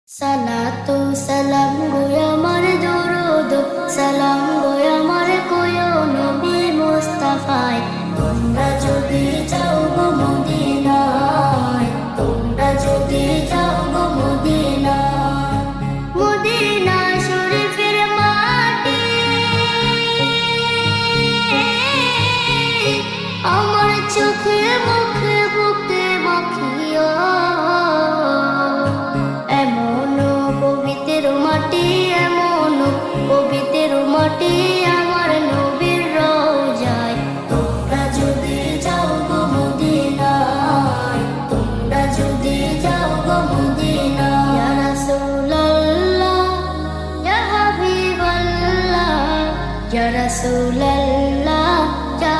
সালাতু সালাম গো আমার দরুদ সালাম গো আমার কোয় নবী মুস্তাফায় তোমরা যদি যাও গো মদিনায় তোমরা যদি যাও গো মদিনায় মদিনা শরীফের মাটি আমার চোখে মুখে বুকে মাখিয়া মাটি আমার নবীর রওজায় তোমরা যদি যাও গো মদিনায় তোমরা যদি যাও গো মদিনায় ইয়া রাসূলুল্লাহ ইয়া হাবিবাল্লাহ ইয়া রাসূলুল্লাহ ইয়া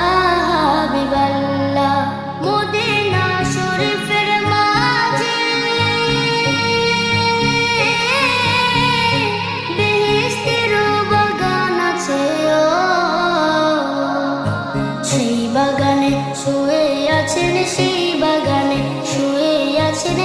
হাবিবাল্লাহ মদিনা শরীফের মাঝে বাগানে শুয়ে আছেন সেই বাগানে শুয়ে আছেন